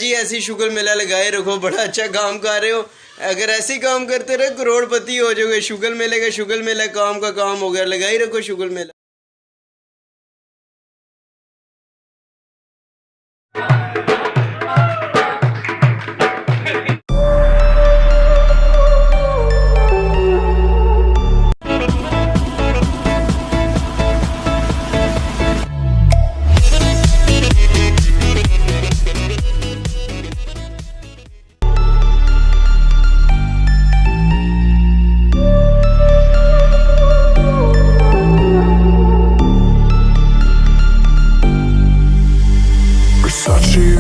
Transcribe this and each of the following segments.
जी ऐसी शुगर मेला लगाए रखो, बड़ा अच्छा काम कर रहे हो। अगर ऐसे ही काम करते रहे करोड़पति हो जाओगे। शुगर मेले का शुगर मेला काम का काम हो गया, लगाई रखो sugar Mela.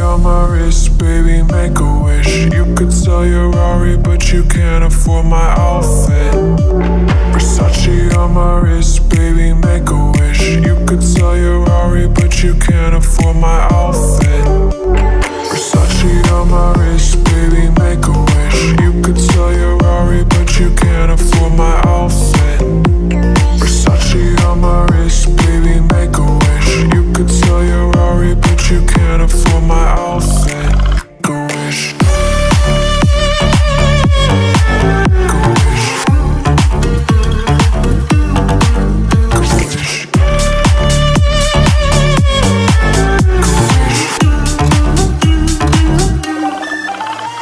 On my wrist, baby, make a wish. You could sell your Rari, but you can't afford my outfit. Versace on my wrist, baby, make a wish. You could sell your Rari, but you can't afford my outfit. Versace on my wrist, baby, make a wish. You could sell your Rari, but you can't afford my outfit. Versace on my wrist, baby, make a wish. You could sell your Rari, but you can't afford my outfit. Go wish. Go wish. Go wish.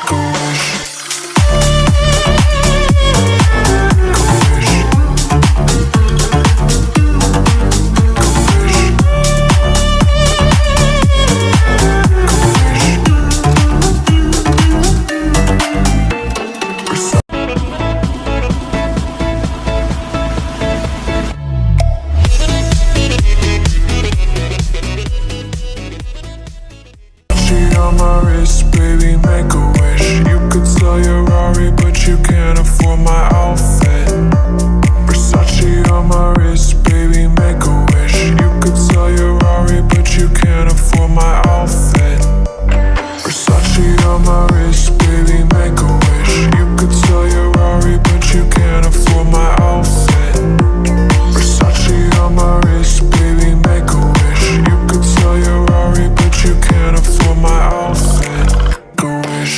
Go wish. On my wrist, baby, make a wish. You could sell your Rari, but you can't afford my outfit. Versace on my wrist, baby, make a wish. You could sell your Rari, but you can't afford my outfit. Versace on my wrist, baby, make a wish. You could sell your Rari, but you can't afford my outfit. Versace on my wrist, baby, make a wish. You could sell your Rari, but you can't afford my outfit. Go wish.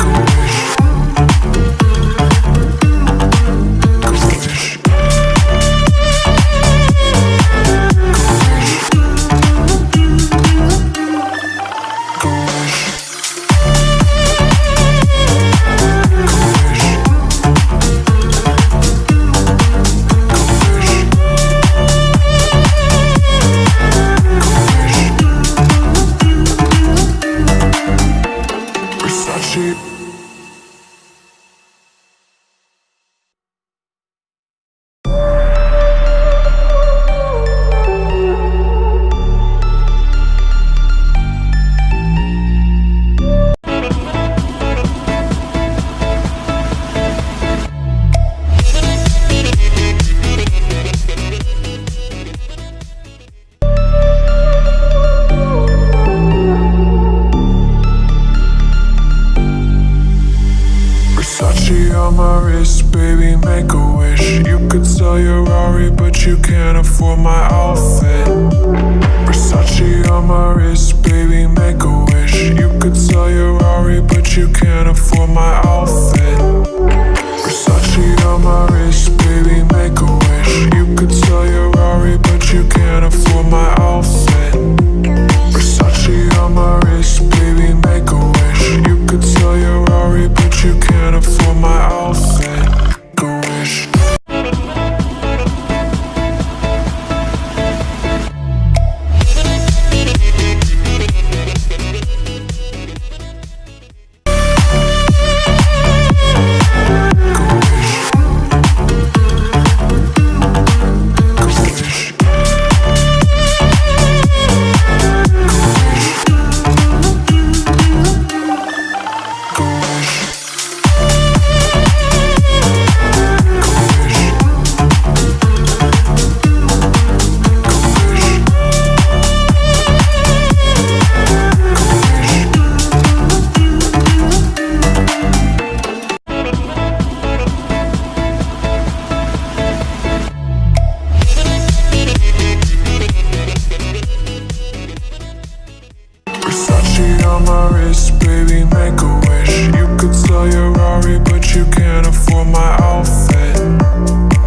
Go wish. Go wish. Go wish. Versace. Versace on my wrist, baby, make a wish. You could sell your Rari, but you can't afford my outfit. Versace on my wrist, baby, make a wish. You could sell your Rari, but you can't afford my outfit. Versace on my wrist, baby, make a wish. You could sell your Rari, but you can't afford my outfit. Versace on my wrist, baby, make a wish. You could sell your Rari, but you can't afford my outfit. Go wish. Versace on my wrist, baby, make a wish. You could sell your Rari, but you can't afford my outfit.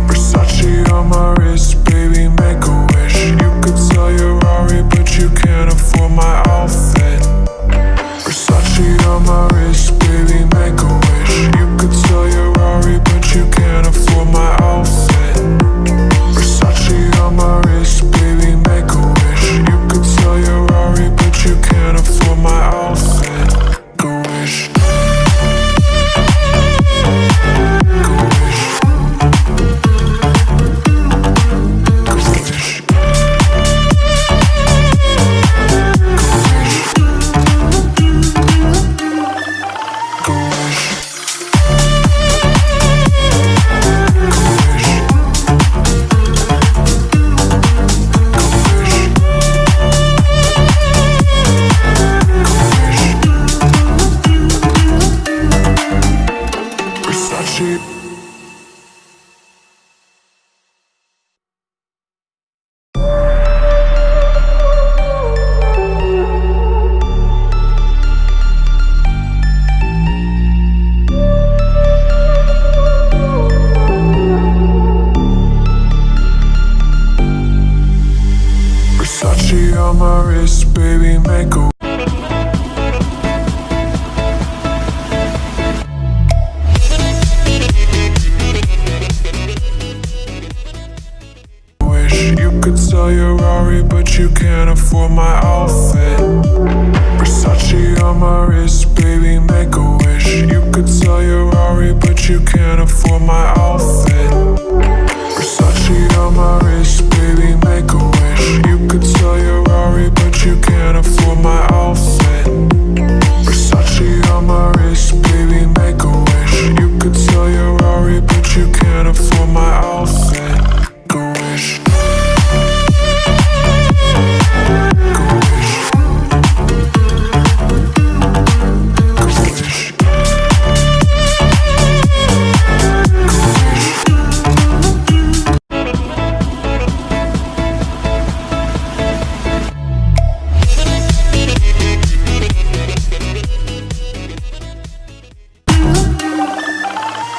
Versace on my wrist, baby, make a wish. You could sell your Rari, but you can't afford my outfit. Versace on my wrist, baby, make a wish. You could sell your Rari, but you can't afford my outfit. Versace on my wrist, baby, make a wish. You could sell your Rari, but you can't afford my outfit. Go wish. Go wish. Go wish. Versace. Versace on my wrist, baby, make a wish. You could sell your Rari, but you can't afford my outfit. Versace on my wrist, baby, make a wish. You could sell your Rari, but you can't afford my outfit. Versace on my wrist, baby, make a wish. You could sell your Rari, but you can't afford my outfit. Versace on my wrist, baby, make a wish. You could sell your Rari, but you can't afford my outfit. Go wish. Go wish.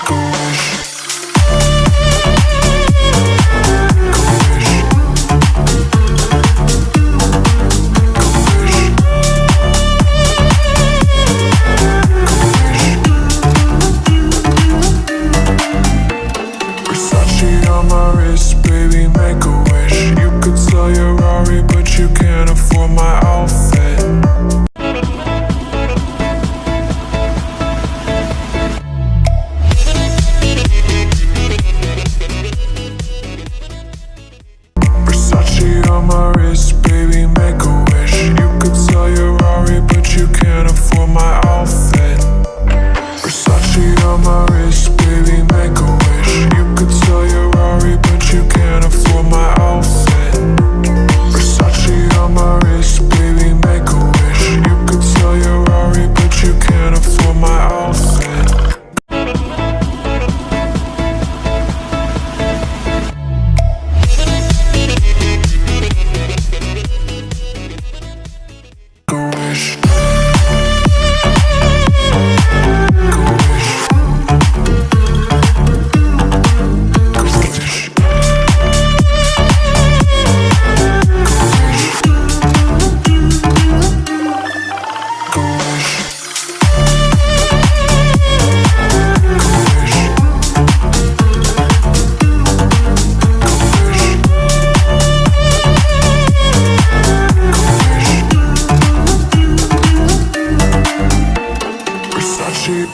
Go wish. Versace on my wrist, baby, make a wish. You could sell your Rari, but you can't afford my outfit. Versace on my wrist, baby, make a wish. You could sell your Rari, but you can't afford my outfit. Versace on my wrist, baby, make a wish. You could sell your Rari, but you can't afford my outfit. Versace on my wrist, baby, make a wish. You could sell your Rari, but you can't afford my outfit. Go wish. Go wish. Go wish. Go wish. Versace.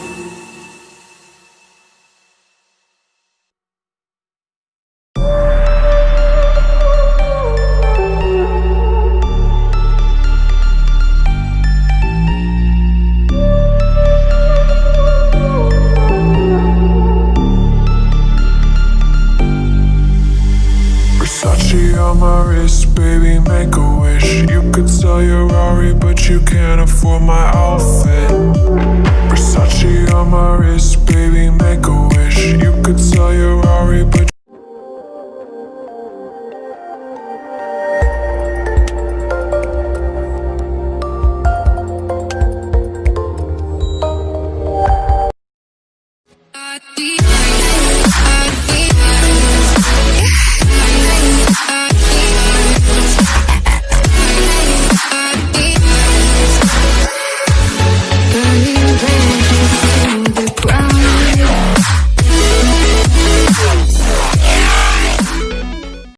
Versace on my wrist, baby, make a wish. You could sell your Rari, but you can't afford my outfit. Versace on my wrist, baby, make a wish. You could sell your Rari, but